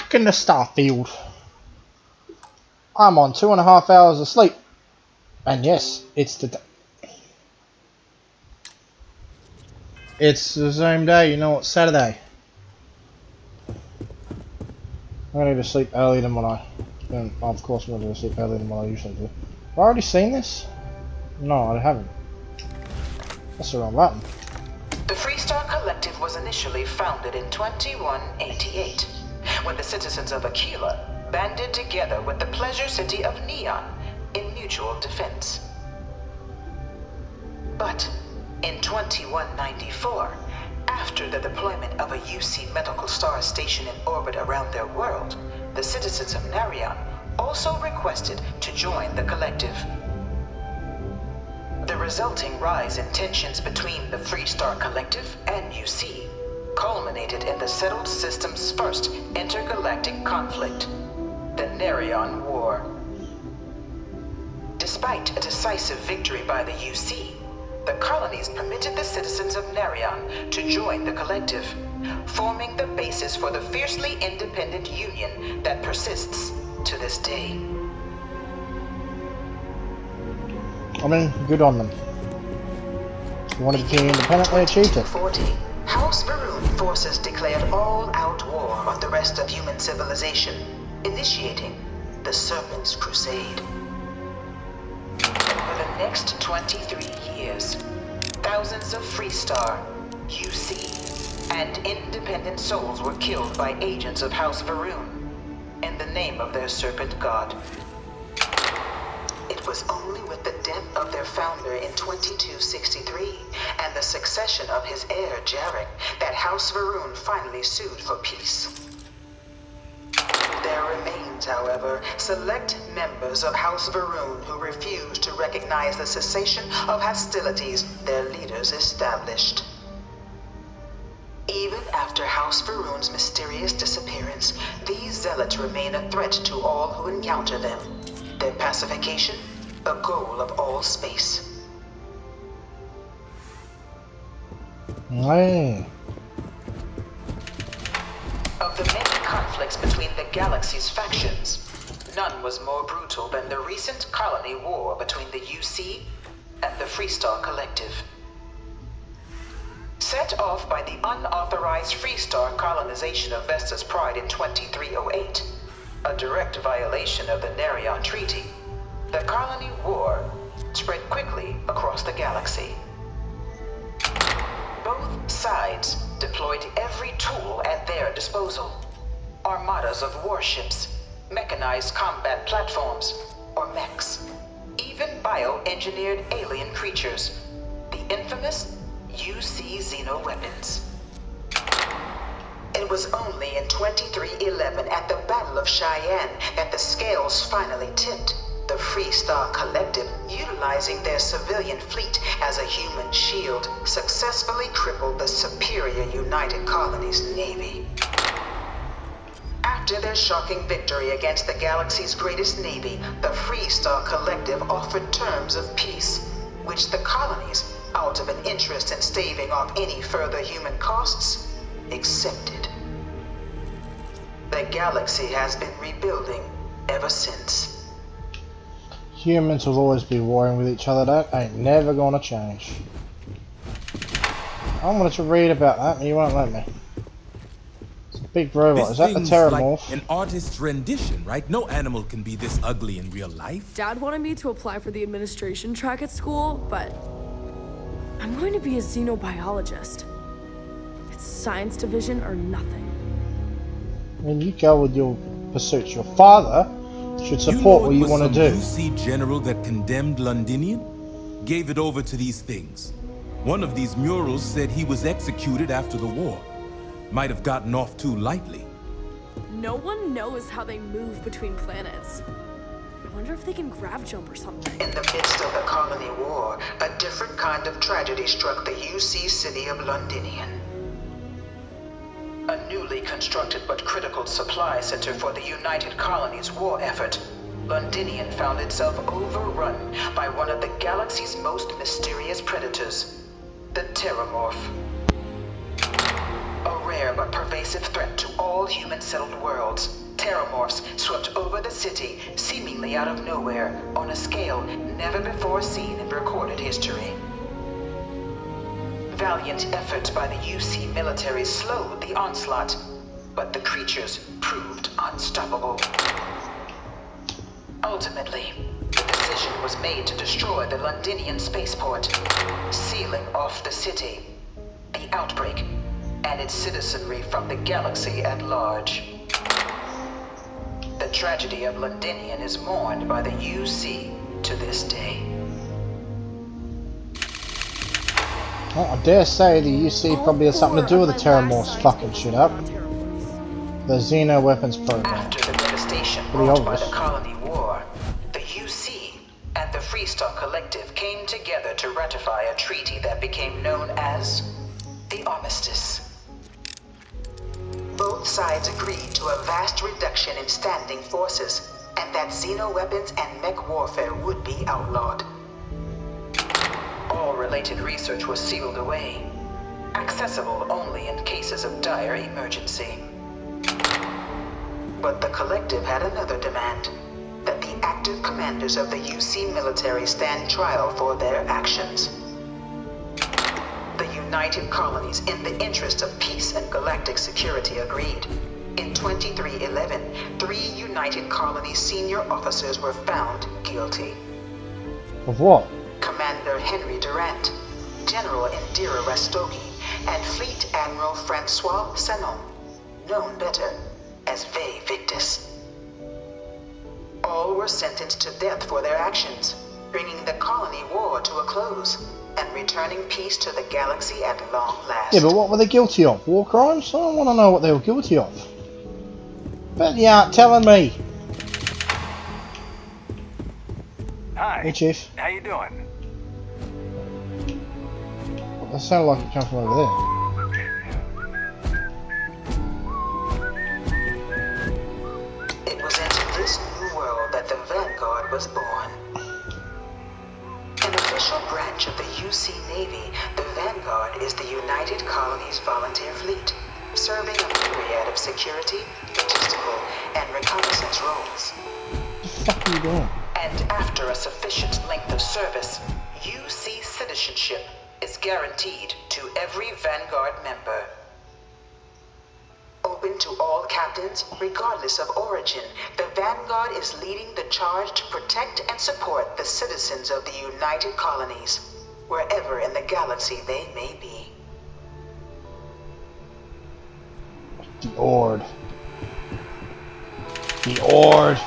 back in the Starfield. I'm on 2.5 hours of sleep. And yes, it's the same day, you know, it's Saturday. I'm going to sleep earlier than what of course I'm going to sleep earlier than what I usually do. Have I already seen this? No, I haven't. That's the wrong button. The Freestar Collective was initially founded in 2188, when the citizens of Aquila banded together with the pleasure city of Neon in mutual defense. But in 2194, after the deployment of a UC medical star station in orbit around their world, the citizens of Narion also requested to join the collective. The resulting rise in tensions between the Freestar Collective and UC culminated in the settled system's first intergalactic conflict, the Narion War. Despite a decisive victory by the UC, the colonies permitted the citizens of Narion to join the collective, forming the basis for the fiercely independent union that persists to this day. I mean, good on them. They wanted to be independent, they achieved it. 40, House Varun forces declared all-out war on the rest of human civilization, initiating the Serpent's Crusade. For the next 23 years, thousands of Freestar, UC, and independent souls were killed by agents of House Varun in the name of their serpent god. It was only with the death of their founder in 2263 and the succession of his heir Jarek that House Varun finally sued for peace. There remains, however, select members of House Varun who refuse to recognize the cessation of hostilities their leaders established. Even after House Varun's mysterious disappearance, these zealots remain a threat to all who encounter them. Their pacification, a goal of all space. Hey. Of the many conflicts between the galaxy's factions, none was more brutal than the recent colony war between the UC and the Freestar Collective. Set off by the unauthorized Freestar colonization of Vesta's Pride in 2308, a direct violation of the Narion Treaty, the colony war spread quickly across the galaxy. Both sides deployed every tool at their disposal. Armadas of warships, mechanized combat platforms, or mechs, even bioengineered alien creatures, the infamous UC xenoweapons. It was only in 2311 at the Battle of Cheyenne that the scales finally tipped, the Freestar Collective, utilizing their civilian fleet as a human shield, successfully crippled the superior United Colonies Navy. After their shocking victory against the galaxy's greatest navy, the Freestar Collective offered terms of peace, which the colonies, out of an interest in staving off any further human costs, accepted. The galaxy has been rebuilding ever since. Humans will always be warring with each other, that ain't never gonna change. I wanted to read about that, and you won't let me. It's a big robot, is that the Terramorph? Like an artist's rendition, right? No animal can be this ugly in real life. Dad wanted me to apply for the administration track at school, but I'm going to be a xenobiologist. It's science division or nothing. When you go with your pursuits, your father should support what you want to do. You see general that condemned Londinian? Gave it over to these things. One of these murals said he was executed after the war. Might have gotten off too lightly. No one knows how they move between planets. I wonder if they can grav jump or something. In the midst of the colony war, a different kind of tragedy struck the UC city of Londinian. A newly constructed but critical supply center for the United Colonies' war effort, Londinian found itself overrun by one of the galaxy's most mysterious predators, the Terramorph. A rare rare but pervasive threat to all human-settled worlds, terramorphs swept over the city, seemingly out of nowhere, on a scale never before seen in recorded history. Valiant efforts by the UC military slowed the onslaught, but the creatures proved unstoppable. Ultimately, the decision was made to destroy the Londinian spaceport, sealing off the city, the outbreak, and its citizenry from the galaxy at large. The tragedy of Londinian is mourned by the UC to this day. Well, I dare say the UC probably has something to do with the Terramorphs fucking shit up. The Xeno weapons program. After the devastation Pretty brought by obvious. the Colony War, the UC and the Freestar Collective came together to ratify a treaty that became known as the Armistice. Both sides agreed to a vast reduction in standing forces, and that Xeno weapons and mech warfare would be outlawed. All related research was sealed away, accessible only in cases of dire emergency. But the Collective had another demand, that the active commanders of the UC military stand trial for their actions. The United Colonies, in the interest of peace and galactic security, agreed. In 2311, 3 United Colonies senior officers were found guilty. Of what? Commander Henry Durant, General Indira Rastogi, and Fleet Admiral Francois Sanon, known better as Ve Victus. All were sentenced to death for their actions, bringing the colony war to a close and returning peace to the galaxy at long last. Yeah, but what were they guilty of? War crimes? I don't want to know what they were guilty of. Bet you aren't telling me. Hi. Hey, Chief. How you doing? That sounded like it came from over there. It was into this new world that the Vanguard was born. An official branch of the UC Navy, the Vanguard is the United Colonies Volunteer Fleet, serving a myriad of security, logistical, and reconnaissance roles. What the fuck are you doing? And after a sufficient length of service, UC citizenship is guaranteed to every Vanguard member. Open to all captains, regardless of origin, the Vanguard is leading the charge to protect and support the citizens of the United Colonies, wherever in the galaxy they may be. The Ord. The Ord.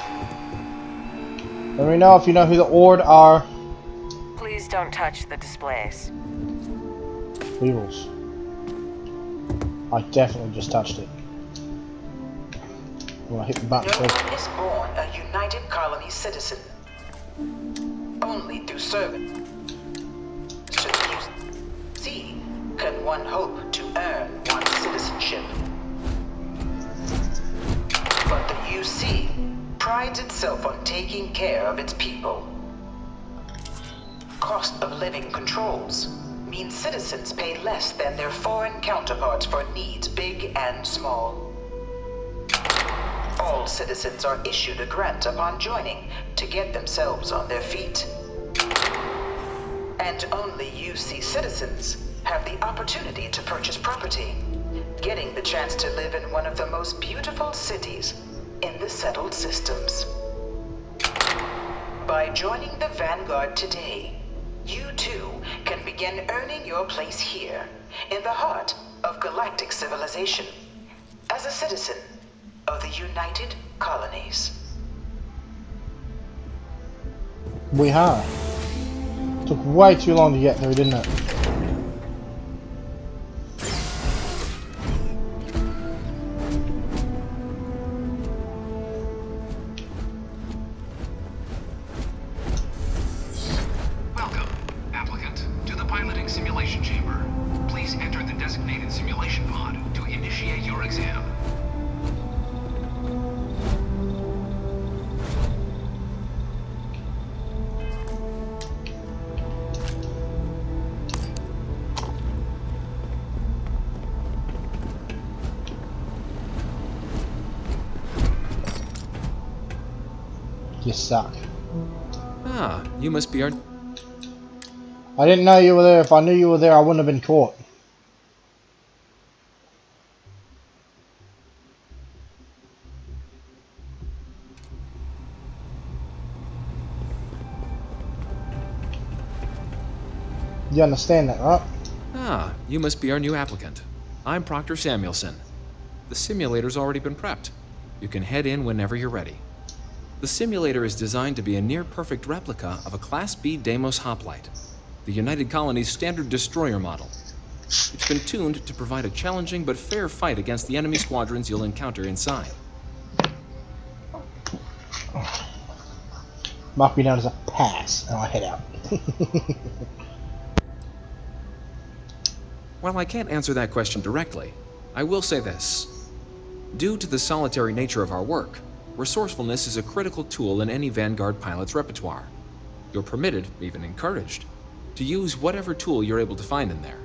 Let me know if you know who the Ord are. Please don't touch the displays. Weevils. I definitely just touched it. When I hit the button. No one is born a United Colony citizen. Only through service to the UC can one hope to earn one's citizenship. But the UC prides itself on taking care of its people. Cost of living controls mean citizens pay less than their foreign counterparts for needs big and small. All citizens are issued a grant upon joining to get themselves on their feet. And only UC citizens have the opportunity to purchase property, getting the chance to live in one of the most beautiful cities in the settled systems. By joining the Vanguard today, you too can begin earning your place here, in the heart of galactic civilization, as a citizen of the United Colonies. We have. Took way too long to get there, didn't it? Welcome, applicant, to the piloting simulation chamber. Please enter the designated simulation pod to initiate your exam. You suck. Ah, you must be our... I didn't know you were there. If I knew you were there, I wouldn't have been caught. You understand that, right? Ah, you must be our new applicant. I'm Proctor Samuelson. The simulator's already been prepped. You can head in whenever you're ready. The simulator is designed to be a near-perfect replica of a Class B Deimos hoplite, the United Colony's standard destroyer model. It's been tuned to provide a challenging but fair fight against the enemy squadrons you'll encounter inside. Might be known as a pass, and I head out. While I can't answer that question directly, I will say this. Due to the solitary nature of our work, resourcefulness is a critical tool in any Vanguard pilot's repertoire. You're permitted, even encouraged, to use whatever tool you're able to find in there.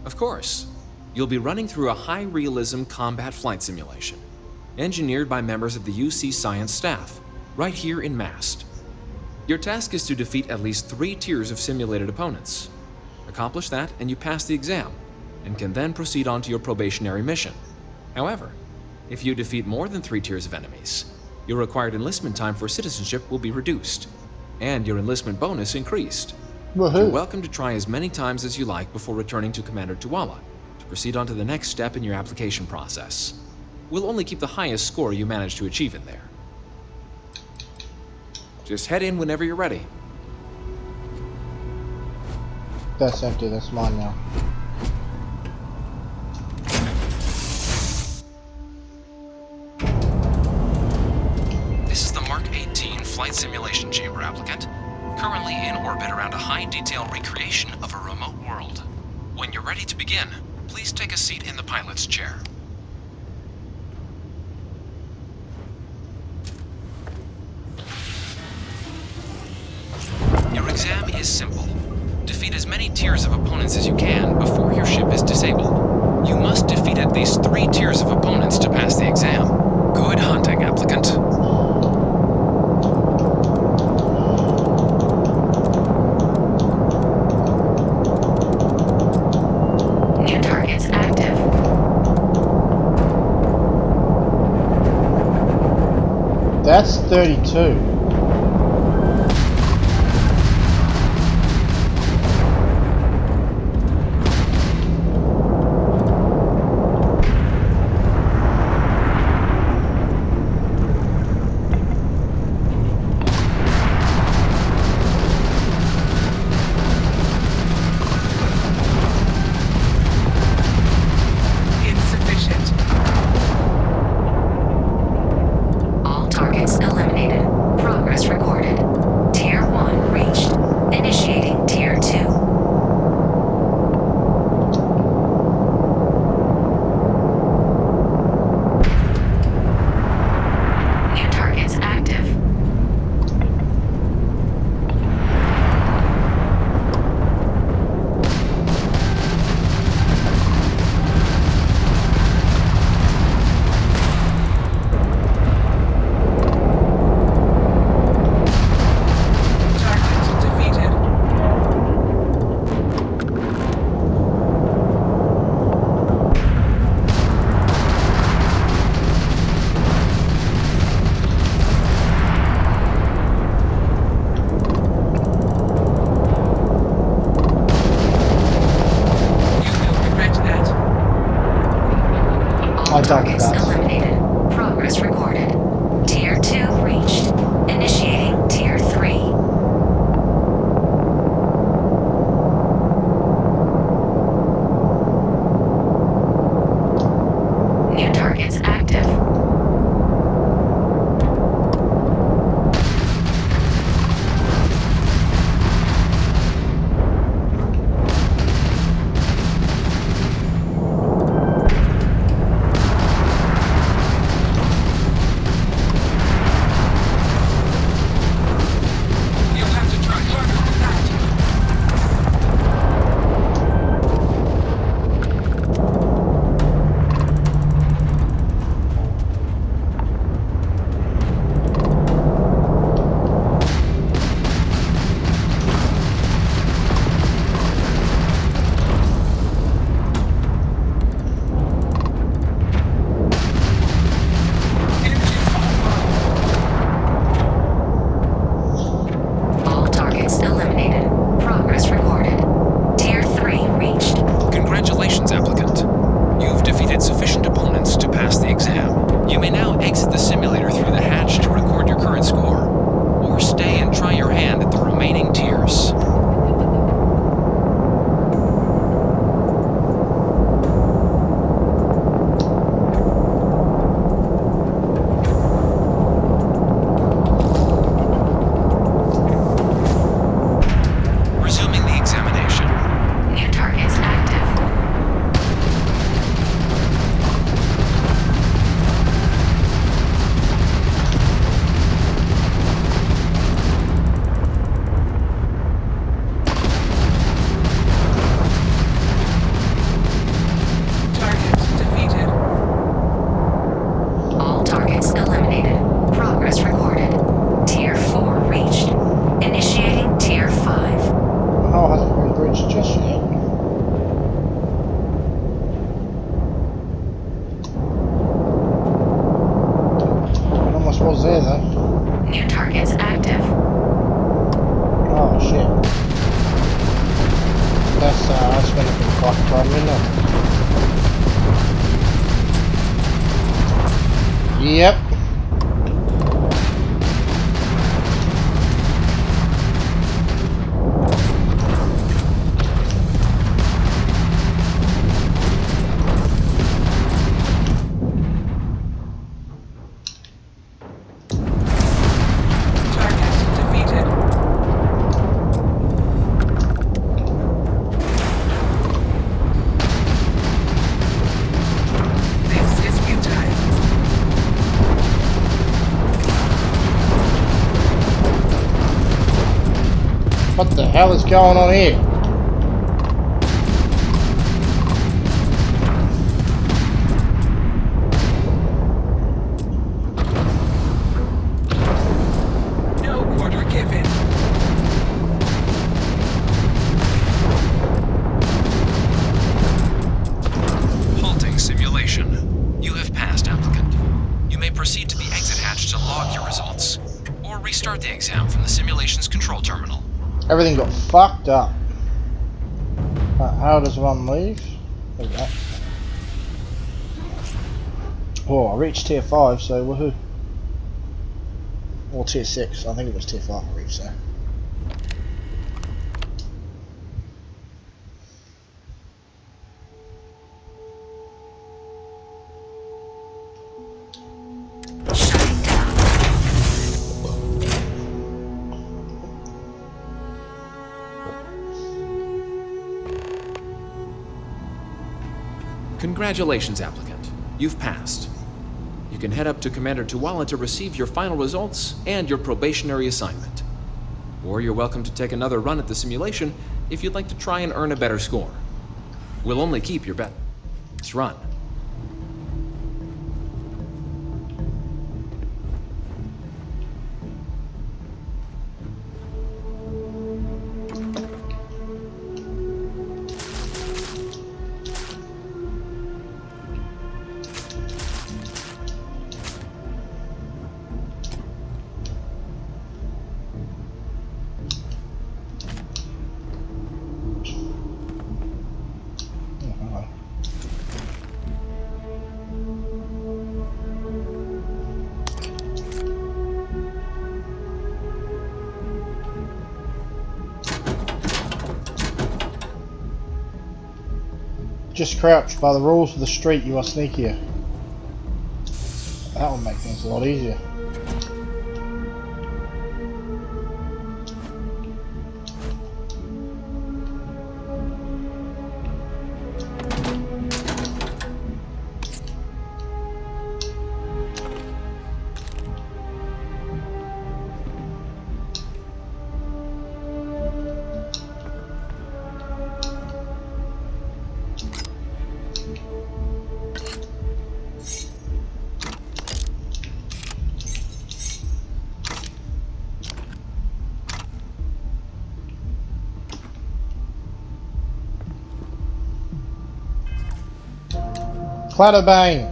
Of course, you'll be running through a high-realism combat flight simulation, engineered by members of the UC Science staff, right here in Mast. Your task is to defeat at least 3 tiers of simulated opponents. Accomplish that, and you pass the exam, and can then proceed on to your probationary mission. However, if you defeat more than 3 tiers of enemies, your required enlistment time for citizenship will be reduced, and your enlistment bonus increased. Woohoo. You're welcome to try as many times as you like before returning to Commander Tuala to proceed on to the next step in your application process. We'll only keep the highest score you manage to achieve in there. Just head in whenever you're ready. That's empty, that's mine now. This is the Mark 18 Flight Simulation Chamber applicant, currently in orbit around a high-detail recreation of a remote world. When you're ready to begin, please take a seat in the pilot's chair. Your exam is simple. Defeat as many tiers of opponents as you can before your ship is disabled. You must defeat at least 3 tiers of opponents to pass the exam. Good hunting, applicant. New targets active. That's 32. Insufficient. All targets eliminated. Progress recorded. Tier 1 reached. Initiating Tier 2. New targets active. Target defeated. You will regret that. All I don't targets guess. eliminated. Progress recorded. Tier 2 reached. Initiating Tier 3. New targets active. Fuck, right in there. Yep. What the hell is going on here? No quarter given. Halting simulation. You have passed, applicant. You may proceed to the exit hatch to log your results, or restart the exam from the simulation's control terminal. Everything got fucked up. How does one leave? There we go. Oh, I reached tier 5, so woohoo. Or tier 6, I think it was tier 5 I reached there. Shutting down. Congratulations, applicant. You've passed. You can head up to Commander Tuwala to receive your final results and your probationary assignment. Or you're welcome to take another run at the simulation if you'd like to try and earn a better score. We'll only keep your best run. Just crouch. By the rules of the street, you are sneakier. That will make things a lot easier. Clatterbane.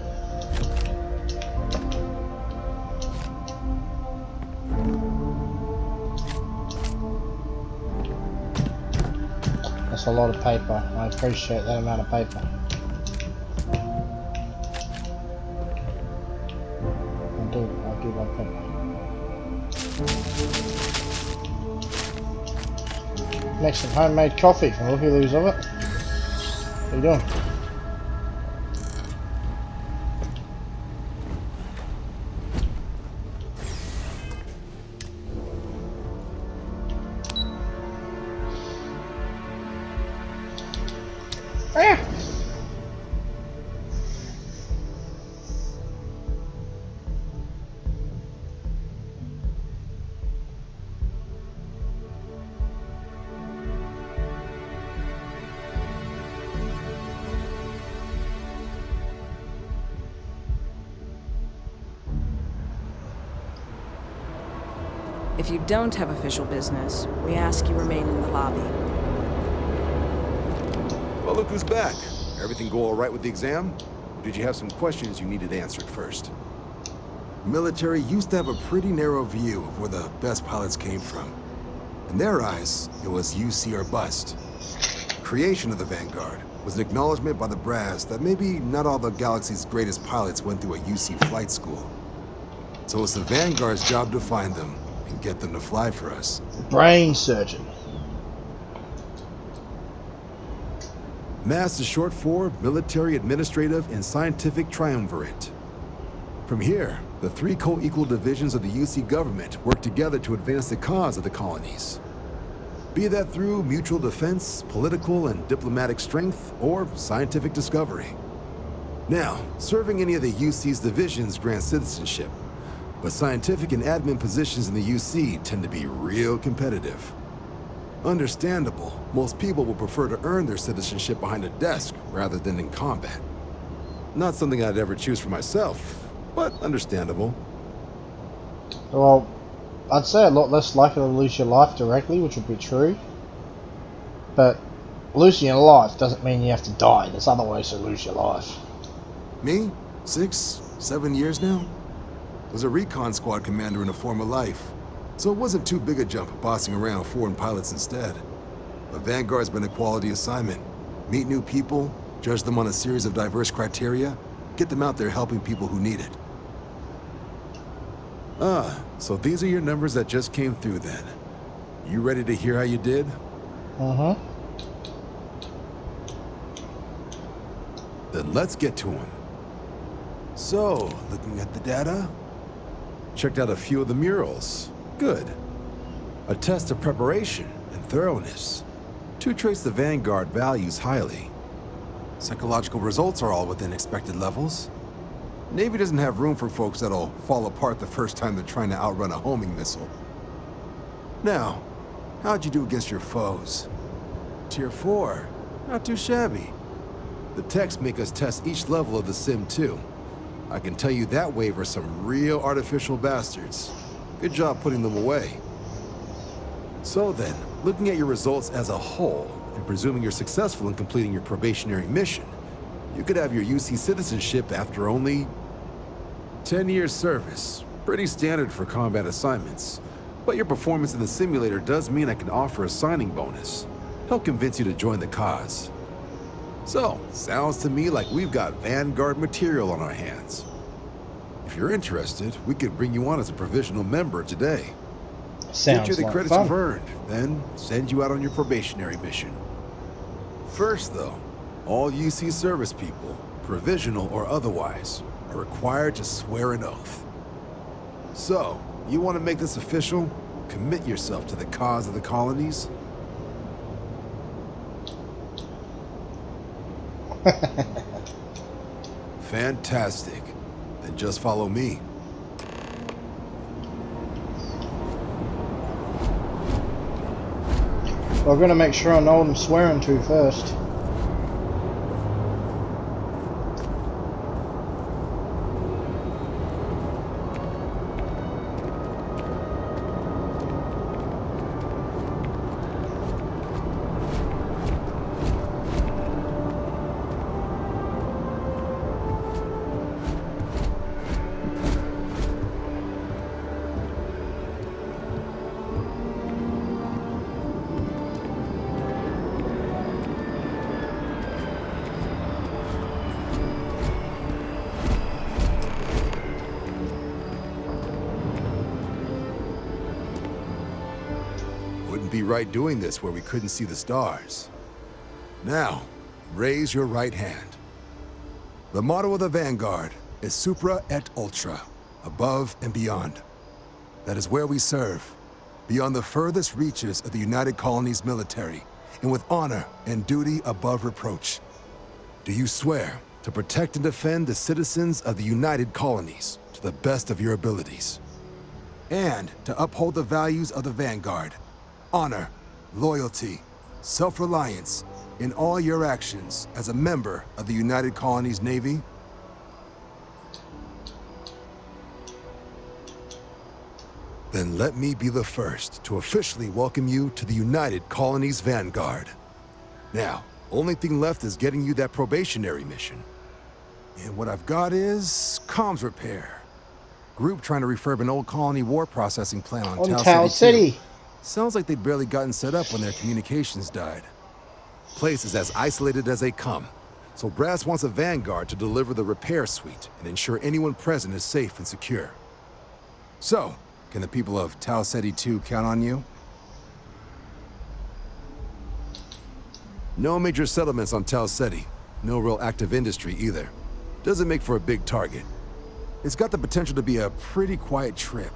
That's a lot of paper. I appreciate that amount of paper. I do like paper. Make some homemade coffee from the look of it. What are you doing? If you don't have official business, we ask you remain in the lobby. Well, look who's back. Everything go all right with the exam? Or did you have some questions you needed answered first? Military used to have a pretty narrow view of where the best pilots came from. In their eyes, it was UC or bust. creation of the Vanguard was an acknowledgement by the brass that maybe not all the galaxy's greatest pilots went through a UC flight school. So it's the Vanguard's job to find them and get them to fly for us. Brain surgeon. MAST is short for Military, Administrative, and Scientific Triumvirate. From here, the three co-equal divisions of the UC government work together to advance the cause of the colonies. Be that through mutual defense, political and diplomatic strength, or scientific discovery. Now, serving any of the UC's divisions grants citizenship, but scientific and admin positions in the UC tend to be real competitive. Understandable, most people will prefer to earn their citizenship behind a desk rather than in combat. Not something I'd ever choose for myself, but understandable. Well, I'd say a lot less likely to lose your life directly, which would be true. But losing your life doesn't mean you have to die. There's other ways to lose your life. Me? 6, 7 years now? Was a recon squad commander in a former life. So it wasn't too big a jump bossing around foreign pilots instead. But Vanguard's been a quality assignment. Meet new people, judge them on a series of diverse criteria, get them out there helping people who need it. Ah, so these are your numbers that just came through then. You ready to hear how you did? Mm-hmm. Then let's get to them. So, looking at the data, checked out a few of the murals. Good. A test of preparation and thoroughness. 2 traits the Vanguard values highly. Psychological results are all within expected levels. Navy doesn't have room for folks that'll fall apart the first time they're trying to outrun a homing missile. Now, how'd you do against your foes? Tier 4. Not too shabby. The techs make us test each level of the sim too. I can tell you that wave are some real artificial bastards. Good job putting them away. So then, looking at your results as a whole, and presuming you're successful in completing your probationary mission, you could have your UC citizenship after only 10 years service. Pretty standard for combat assignments. But your performance in the simulator does mean I can offer a signing bonus. Help convince you to join the cause. So, sounds to me like we've got Vanguard material on our hands. If you're interested, we could bring you on as a provisional member today. Sounds Get you the like credits fun. you've earned, then send you out on your probationary mission. First though, all UC service people, provisional or otherwise, are required to swear an oath. So, you want to make this official? Commit yourself to the cause of the colonies? Fantastic. Then just follow me. Well, I'm gonna make sure I know what I'm swearing to first. Wouldn't be right doing this where we couldn't see the stars. Now, raise your right hand. The motto of the Vanguard is Supra et Ultra, above and beyond. That is where we serve, beyond the furthest reaches of the United Colonies military, and with honor and duty above reproach. Do you swear to protect and defend the citizens of the United Colonies to the best of your abilities? And to uphold the values of the Vanguard, honor, loyalty, self-reliance in all your actions as a member of the United Colonies Navy? Then let me be the first to officially welcome you to the United Colonies Vanguard. Now, only thing left is getting you that probationary mission. And what I've got is comms repair. Group trying to refurb an old colony war processing plant on Tau City. Sounds like they'd barely gotten set up when their communications died. place is as isolated as they come. So Brass wants a vanguard to deliver the repair suite and ensure anyone present is safe and secure. So, can the people of Tau Ceti 2 count on you? No major settlements on Tau Ceti. No real active industry either. Doesn't make for a big target. It's got the potential to be a pretty quiet trip.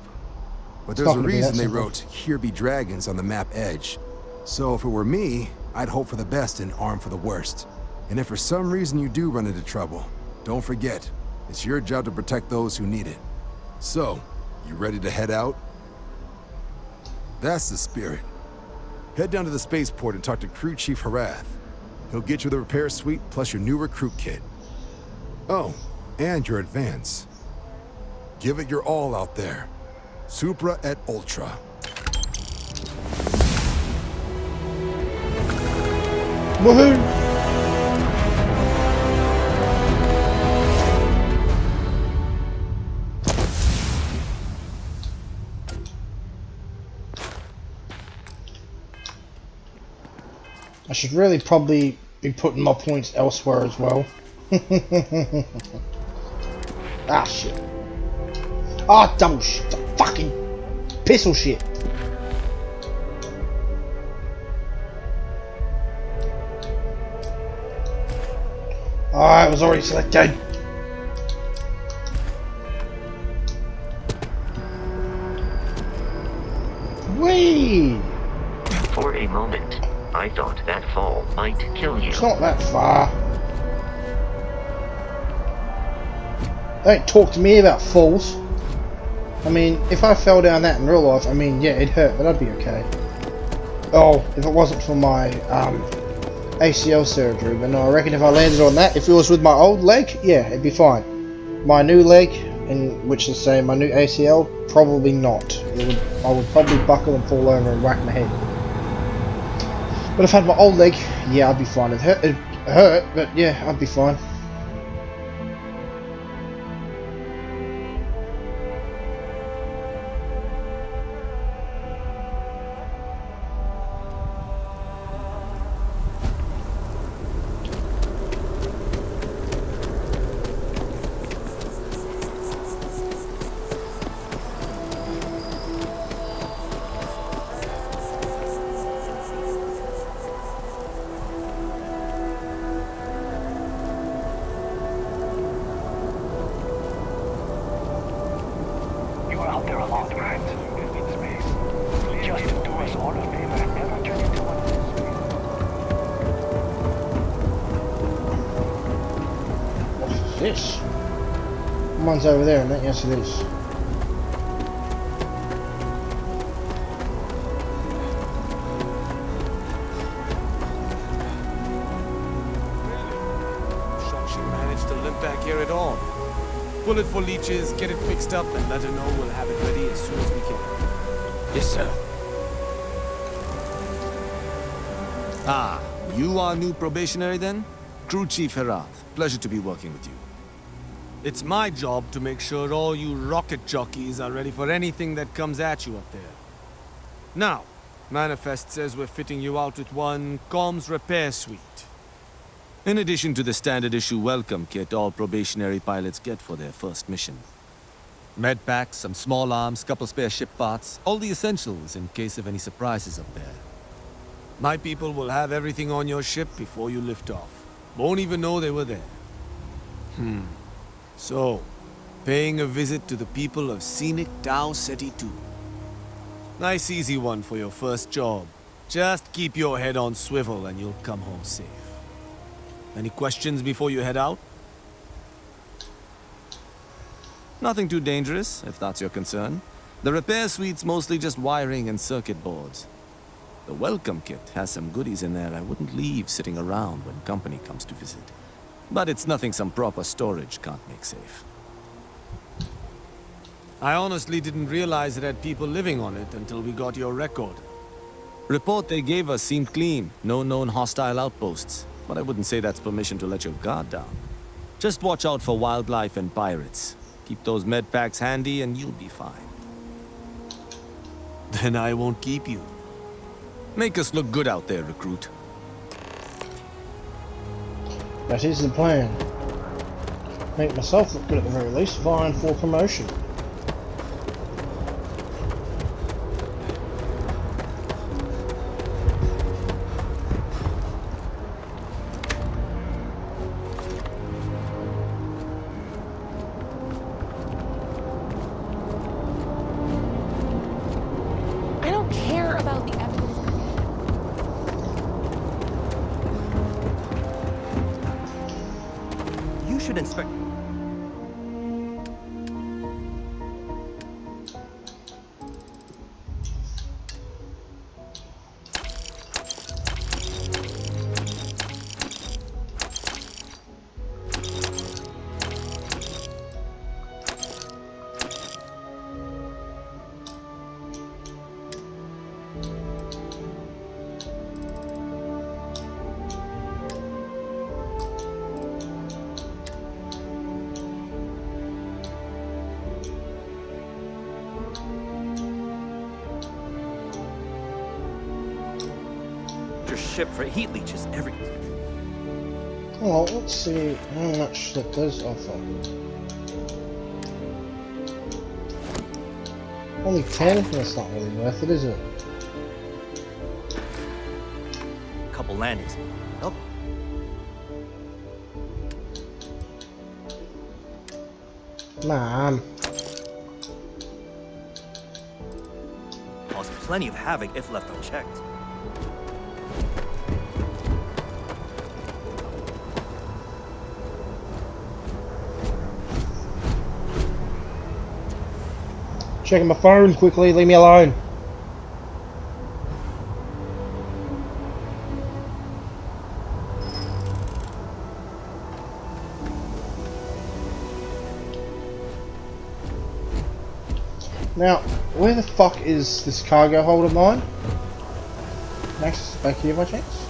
But there's a reason they wrote, "Here be dragons" on the map edge. So if it were me, I'd hope for the best and arm for the worst. And if for some reason you do run into trouble, don't forget, it's your job to protect those who need it. So, you ready to head out? That's the spirit. Head down to the spaceport and talk to Crew Chief Harath. He'll get you the repair suite plus your new recruit kit. Oh, and your advance. Give it your all out there. Supra et Ultra. Woohoo! I should really probably be putting my points elsewhere as well. Ah, shit. Ah, double shit. Fucking pistol shit. Ah, it was already selected. Whee! For a moment, I thought that fall might kill you. It's not that far. Don't talk to me about falls. I mean, if I fell down that in real life, I mean, yeah, it'd hurt, but I'd be okay. Oh, if it wasn't for my ACL surgery, but no, I reckon if I landed on that, if it was with my old leg, yeah, it'd be fine. My new leg, in which is saying my new ACL, probably not. I would probably buckle and fall over and whack my head. But if I had my old leg, yeah, I'd be fine. It hurt, but yeah, I'd be fine. This? One's over there, and yes it is. Shocked she managed to limp back here at all. Pull it for leeches, get it fixed up, and let her know we'll have it ready as soon as we can. Yes, sir. Ah, you are new probationary then? Crew Chief Herath, pleasure to be working with you. It's my job to make sure all you rocket jockeys are ready for anything that comes at you up there. Now, Manifest says we're fitting you out with one comms repair suite. In addition to the standard issue welcome kit all probationary pilots get for their first mission. Med packs, some small arms, couple spare ship parts, all the essentials in case of any surprises up there. My people will have everything on your ship before you lift off. Won't even know they were there. So, paying a visit to the people of scenic Tau Ceti 2. Nice easy one for your first job. Just keep your head on swivel and you'll come home safe. Any questions before you head out? Nothing too dangerous, if that's your concern. The repair suite's mostly just wiring and circuit boards. The welcome kit has some goodies in there I wouldn't leave sitting around when company comes to visit. But it's nothing some proper storage can't make safe. I honestly didn't realize it had people living on it until we got your record. Report they gave us seemed clean, no known hostile outposts. But I wouldn't say that's permission to let your guard down. Just watch out for wildlife and pirates. Keep those med packs handy and you'll be fine. Then I won't keep you. Make us look good out there, recruit. That is the plan. Make myself look good at the very least, vying for promotion. I don't care about the evidence. You should inspect. Ship for heat leeches every. Well, let's see how much that does offer. Only 10? That's not really worth it, is it? Couple landings. Nope. Man. Cause plenty of havoc if left unchecked. Checking my phone quickly, leave me alone. Now, where the fuck is this cargo hold of mine? Max, back here by chance?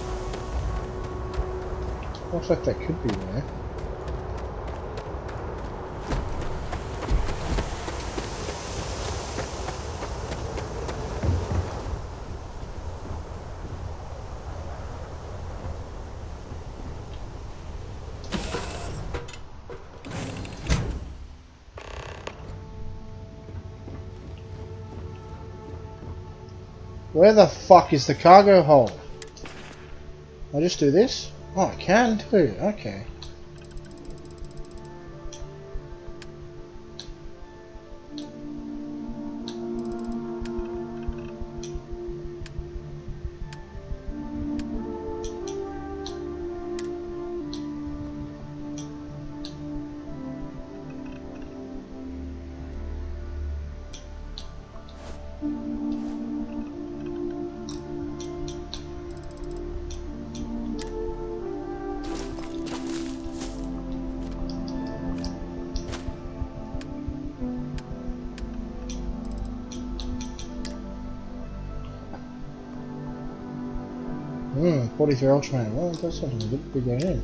Looks like that could be there. Where the fuck is the cargo hold? I just do this? Oh, I can too. Okay. 43 Ultraman. Well, that's something a bit bigger in.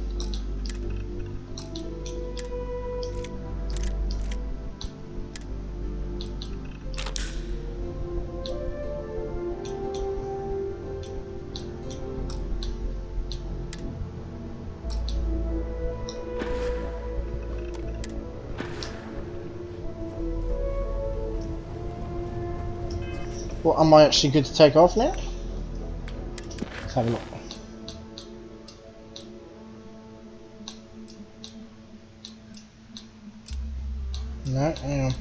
Well, am I actually good to take off now? Let's have a look. No, hang on.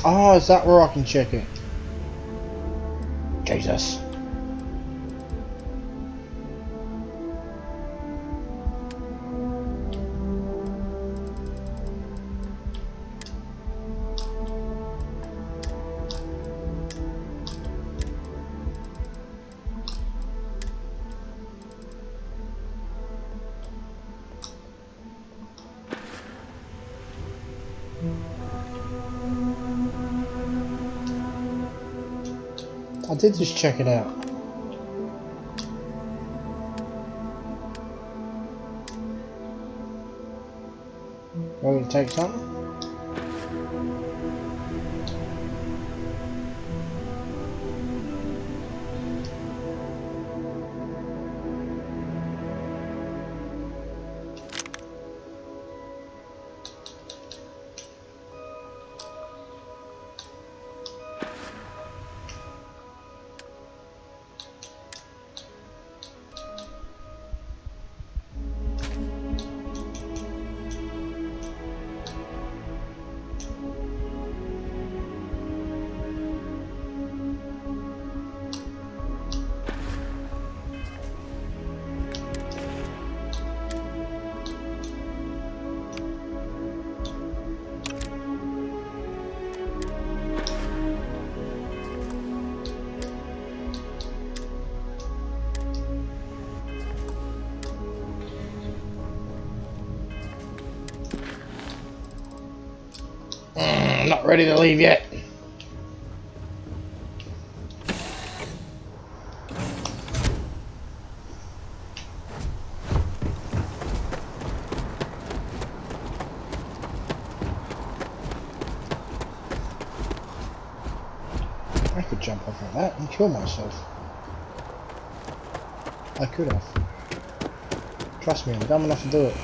Oh, is that where I can check it? Jesus. I did just check it out. Ready to take something? Not ready to leave yet. I could jump off of that and kill myself. I could have. Trust me, I'm dumb enough to do it.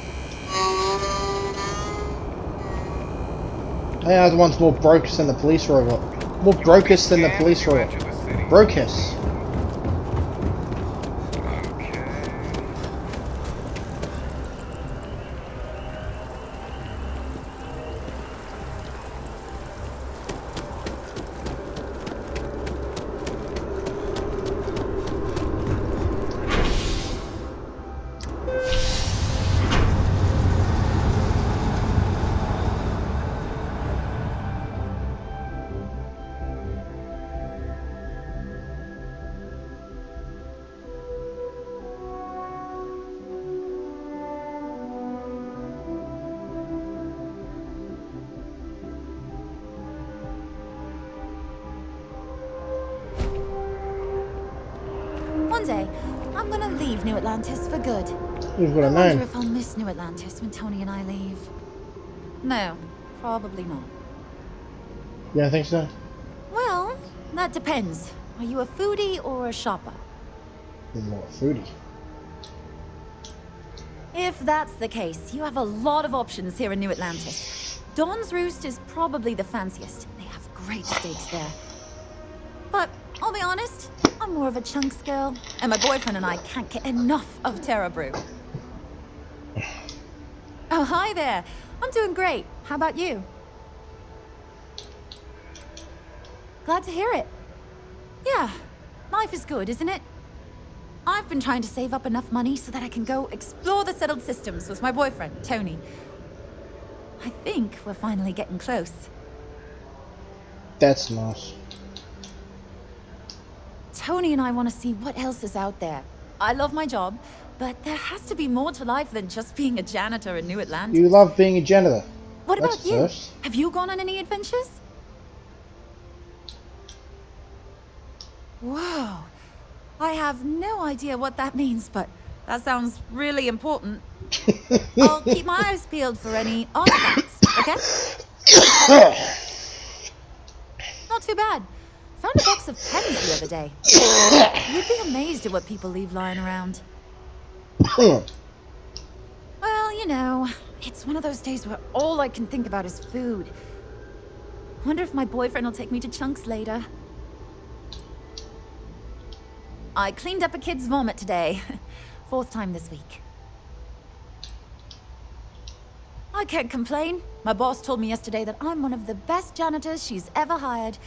They are the ones more brokest than the police robot. More brokest than the police robot. Brokest. One day, I'm gonna leave New Atlantis for good. You've got a I name. wonder if I'll miss New Atlantis when Tony and I leave. No, probably not. Yeah, I think so. Well, that depends. Are you a foodie or a shopper? You're more foodie. If that's the case, you have a lot of options here in New Atlantis. Dawn's Roost is probably the fanciest. They have great steaks there. But I'll be honest, I'm more of a chunks girl, and my boyfriend and I can't get enough of Terra Brew. Oh, hi there. I'm doing great. How about you? Glad to hear it. Yeah, life is good, isn't it? I've been trying to save up enough money so that I can go explore the settled systems with my boyfriend, Tony. I think we're finally getting close. That's nice. Tony and I want to see what else is out there. I love my job, but there has to be more to life than just being a janitor in New Atlantis. You love being a janitor. What That's about you? first. Have you gone on any adventures? Whoa. I have no idea what that means, but that sounds really important. I'll keep my eyes peeled for any artifacts, okay? Not too bad. Found a box of pens the other day. You'd be amazed at what people leave lying around. Well, you know, it's one of those days where all I can think about is food. Wonder if my boyfriend will take me to Chunks later. I cleaned up a kid's vomit today. 4th time this week. I can't complain. My boss told me yesterday that I'm one of the best janitors she's ever hired.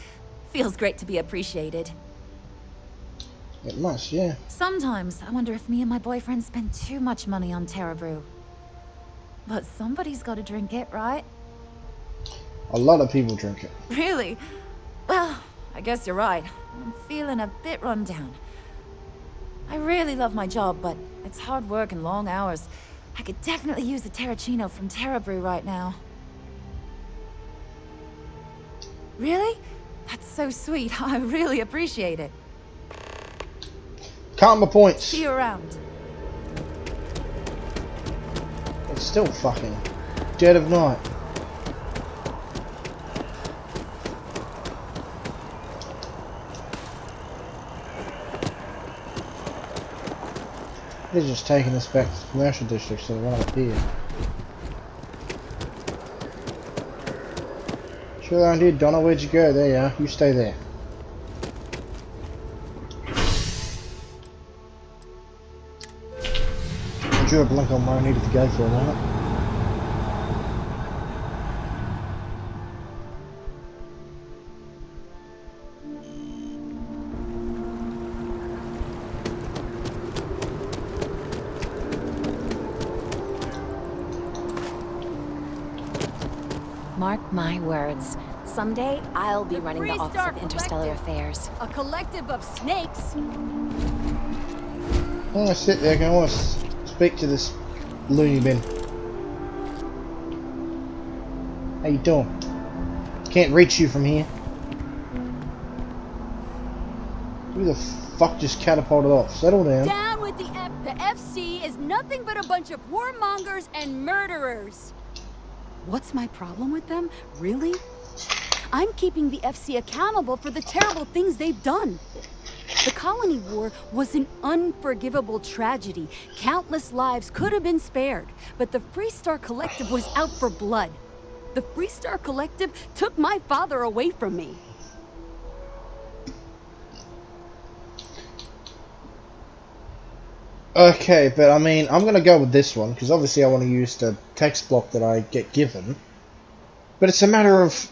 Feels great to be appreciated. It must, yeah. Sometimes I wonder if me and my boyfriend spend too much money on Terra Brew. But somebody's got to drink it, right? A lot of people drink it. Really? Well, I guess you're right. I'm feeling a bit run down. I really love my job, but it's hard work and long hours. I could definitely use a Terracino from Terra Brew right now. Really? That's so sweet. I really appreciate it. Count my points. See you around. It's still fucking Dead of night. They're just taking us back to the commercial district, so they're right up here. Sure around here, Donna, where'd you go? There you are, you stay there. I drew a blank on where I needed to go for a moment. Mark my words. Someday, I'll be running the Office of Interstellar Affairs. A collective of snakes? I want to sit there, I want to speak to this loony bin. How you doing? Can't reach you from here. Who the fuck just catapulted off? Settle down. Down with the FC is nothing but a bunch of warmongers and murderers. What's my problem with them? Really? I'm keeping the FC accountable for the terrible things they've done. The Colony War was an unforgivable tragedy. Countless lives could have been spared, but the Freestar Collective was out for blood. The Freestar Collective took my father away from me. Okay, but I mean, I'm gonna go with this one, because obviously I want to use the text block that I get given. But it's a matter of...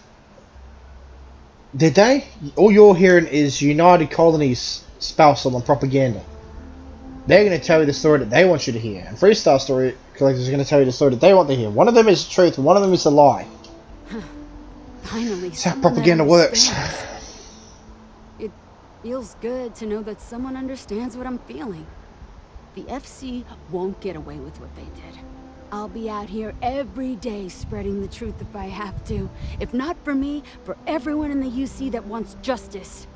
Did they? All you're hearing is United Colonies spousal and propaganda. They're going to tell you the story that they want you to hear. And Freestar Story Collectors is going to tell you the story that they want to hear. One of them is the truth, one of them is a lie. Finally, that's how propaganda works. It feels good to know that someone understands what I'm feeling. The FC won't get away with what they did. I'll be out here every day spreading the truth if I have to. If not for me, for everyone in the UC that wants justice.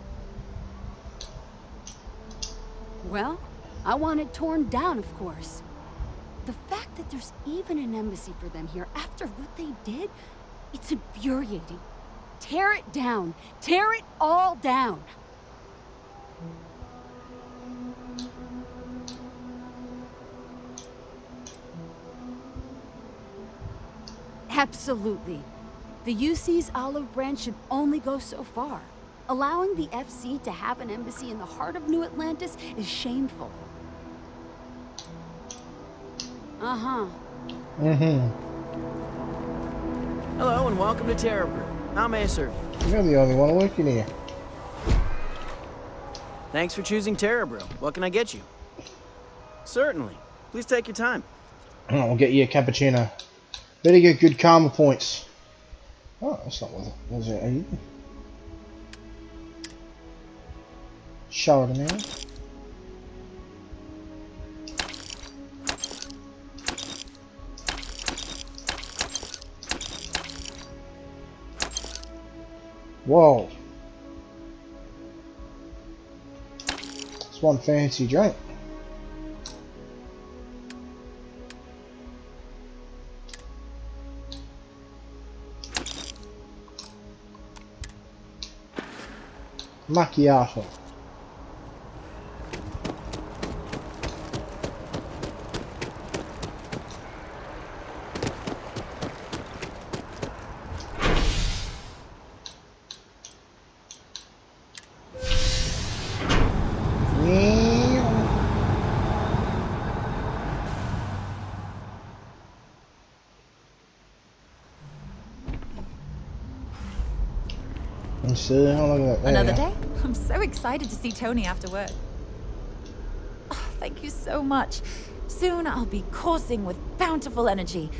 Well, I want it torn down, of course. The fact that there's even an embassy for them here after what they did, it's infuriating. Tear it down. Tear it all down. Absolutely. The UC's olive branch should only go so far. Allowing the FC to have an embassy in the heart of New Atlantis is shameful. Uh-huh. Hello and welcome to Terra Brew. How may I serve you? You're the only one working here. Thanks for choosing Terra Brew. What can I get you? Certainly. Please take your time. I'll get you a cappuccino. Better get good karma points. Oh, that's not worth it. Was it either? Show it now. Whoa. It's one fancy drink. Macchiato. Another day? I'm so excited to see Tony after work. Oh, thank you so much. Soon I'll be coursing with bountiful energy.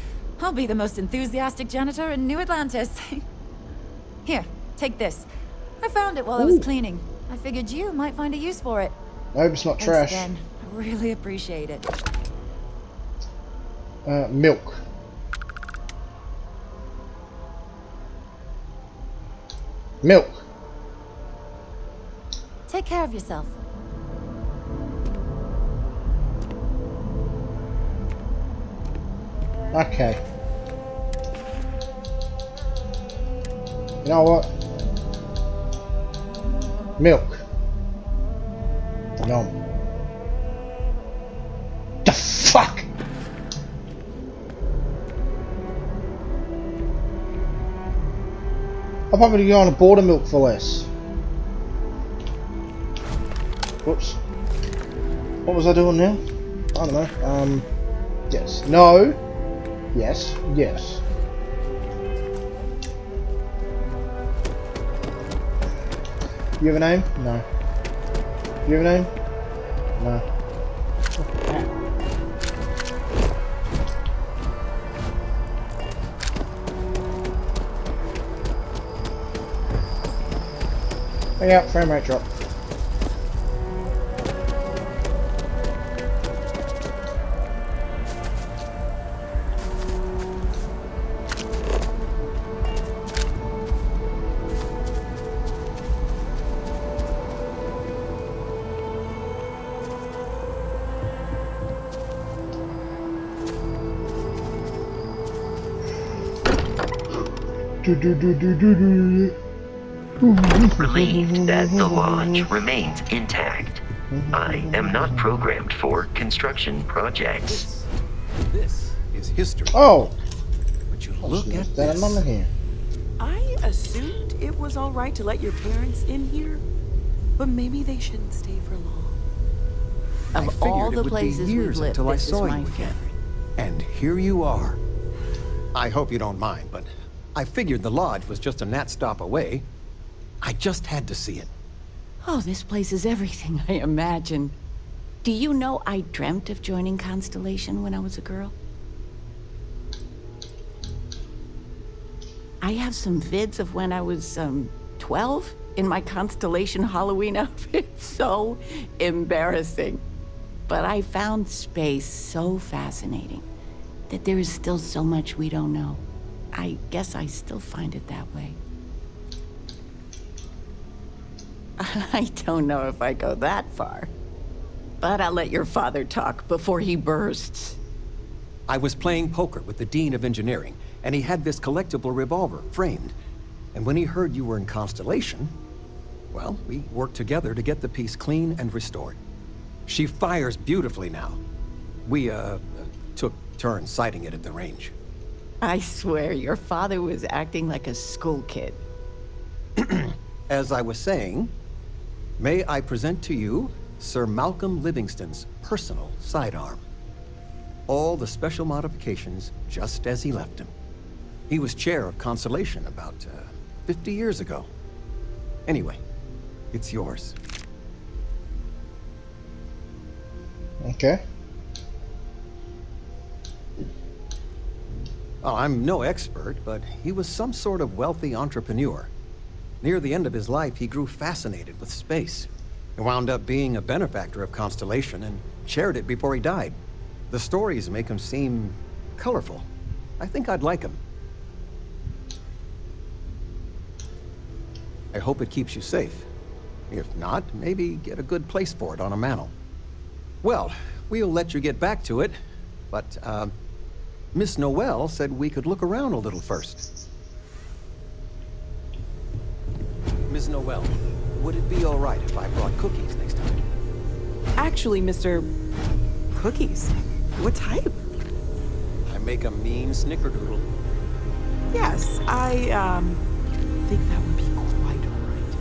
I'll be the most enthusiastic janitor in New Atlantis. Here, take this. I found it while I was cleaning. I figured you might find a use for it. I hope it's not Thanks trash. again. I really appreciate it. Milk. Milk. Take care of yourself. Okay. You know what? Milk. No. The fuck? I'll probably go on a border milk for less. Whoops. What was I doing now? I don't know. Yes. No. Yes. Yes. You have a name? No. You have a name? No. Hang out, frame rate drop. Relieved that the launch remains intact. I am not programmed for construction projects. This is history. Oh! But you look at that this. I'm here. I assumed it was all right to let your parents in here, but maybe they shouldn't stay for long. I Of figured all it the would places be we've years lived, until I this is saw you my again. favorite. And here you are. I hope you don't mind, but I figured the lodge was just a gnat stop away. I just had to see it. Oh, this place is everything I imagined. Do you know I dreamt of joining Constellation when I was a girl? I have some vids of when I was, 12 in my Constellation Halloween outfit. So embarrassing. But I found space so fascinating that there is still so much we don't know. I guess I still find it that way. I don't know if I go that far. But I'll let your father talk before he bursts. I was playing poker with the Dean of Engineering, and he had this collectible revolver framed. And when he heard you were in Constellation, well, we worked together to get the piece clean and restored. She fires beautifully now. We, took turns sighting it at the range. I swear, your father was acting like a school kid. As I was saying, may I present to you Sir Malcolm Livingston's personal sidearm. All the special modifications just as he left him. He was chair of Constellation about 50 years ago. Anyway, it's yours. Okay. Oh, I'm no expert, but he was some sort of wealthy entrepreneur. Near the end of his life, he grew fascinated with space. He wound up being a benefactor of Constellation and chaired it before he died. The stories make him seem colorful. I think I'd like him. I hope it keeps you safe. If not, maybe get a good place for it on a mantle. Well, we'll let you get back to it, but, Miss Noel said we could look around a little first. Ms. Noel, would it be all right if I brought cookies next time? Actually, Mr. Cookies. What type? I make a mean snickerdoodle. Yes, I, think that would be quite all right.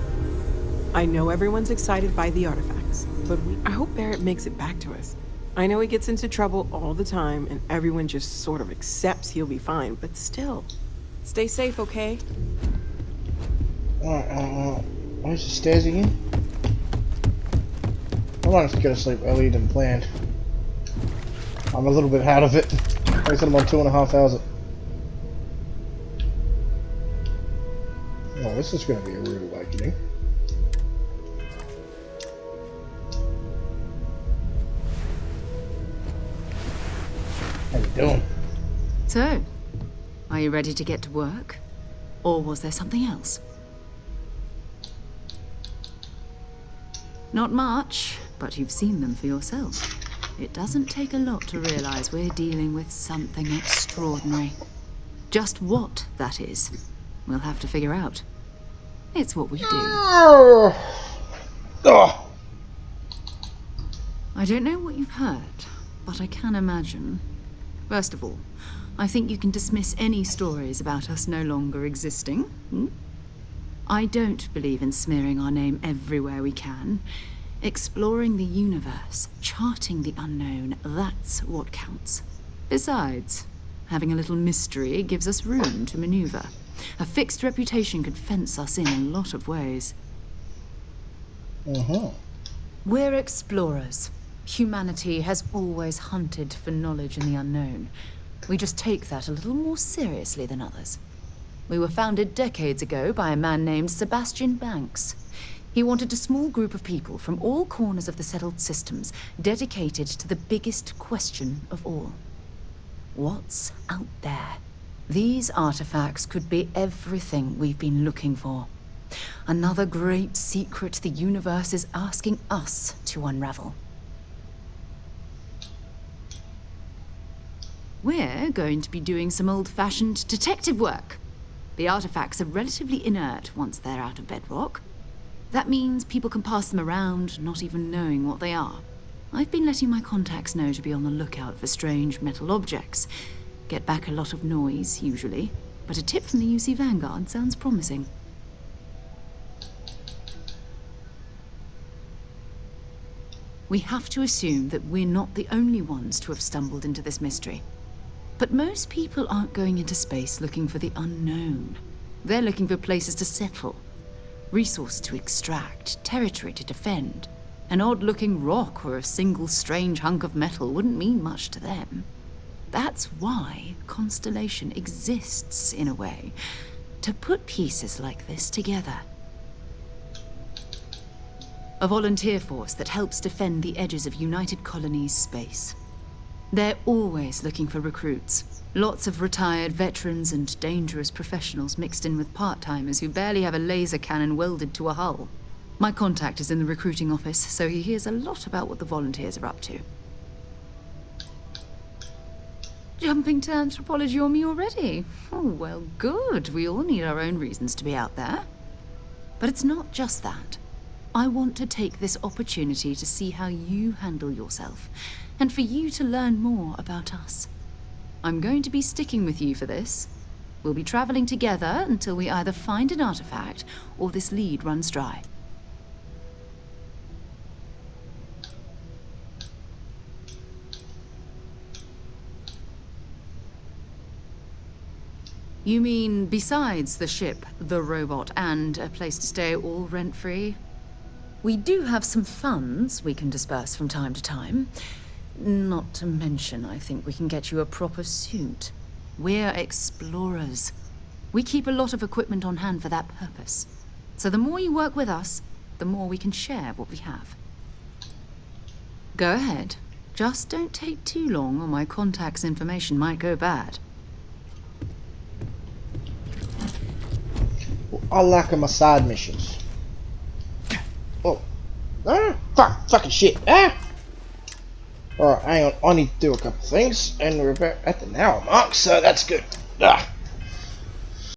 I know everyone's excited by the artifacts, but I hope Barrett makes it back to us. I know he gets into trouble all the time, and everyone just sort of accepts he'll be fine, but still. Stay safe, okay? Alright, where's the stairs again? I might have to go to sleep earlier than planned. I'm a little bit out of it. I said I'm on 2.5 hours. Oh, this is going to be a rude awakening. How you doing? So, are you ready to get to work? Or was there something else? Not much, but you've seen them for yourself. It doesn't take a lot to realize we're dealing with something extraordinary. Just what that is, we'll have to figure out. It's what we do. Oh. I don't know what you've heard, but I can imagine. First of all, I think you can dismiss any stories about us no longer existing. I don't believe in smearing our name everywhere we can. Exploring the universe, charting the unknown, that's what counts. Besides, having a little mystery gives us room to maneuver. A fixed reputation could fence us in a lot of ways. We're explorers. Humanity has always hunted for knowledge in the unknown. We just take that a little more seriously than others. We were founded decades ago by a man named Sebastian Banks. He wanted a small group of people from all corners of the settled systems dedicated to the biggest question of all. What's out there? These artifacts could be everything we've been looking for. Another great secret the universe is asking us to unravel. We're going to be doing some old-fashioned detective work. The artifacts are relatively inert once they're out of bedrock. That means people can pass them around, not even knowing what they are. I've been letting my contacts know to be on the lookout for strange metal objects. Get back a lot of noise, usually, but a tip from the UC Vanguard sounds promising. We have to assume that we're not the only ones to have stumbled into this mystery. But most people aren't going into space looking for the unknown. They're looking for places to settle, resources to extract, territory to defend. An odd-looking rock or a single strange hunk of metal wouldn't mean much to them. That's why Constellation exists, in a way, to put pieces like this together. A volunteer force that helps defend the edges of United Colonies space. They're always looking for recruits. Lots of retired veterans and dangerous professionals mixed in with part-timers who barely have a laser cannon welded to a hull. My contact is in the recruiting office, so he hears a lot about what the volunteers are up to. Jumping to anthropology on me already? Oh, well, good. We all need our own reasons to be out there. But it's not just that. I want to take this opportunity to see how you handle yourself, and for you to learn more about us. I'm going to be sticking with you for this. We'll be traveling together until we either find an artifact or this lead runs dry. You mean besides the ship, the robot, and a place to stay all rent-free? We do have some funds we can disperse from time to time. Not to mention, I think we can get you a proper suit. We're explorers. We keep a lot of equipment on hand for that purpose. So the more you work with us, the more we can share what we have. Go ahead. Just don't take too long or my contact's information might go bad. I like my side missions. Oh. Fucking shit. Alright, hang on. I need to do a couple things, and we're about at the hour mark, so that's good.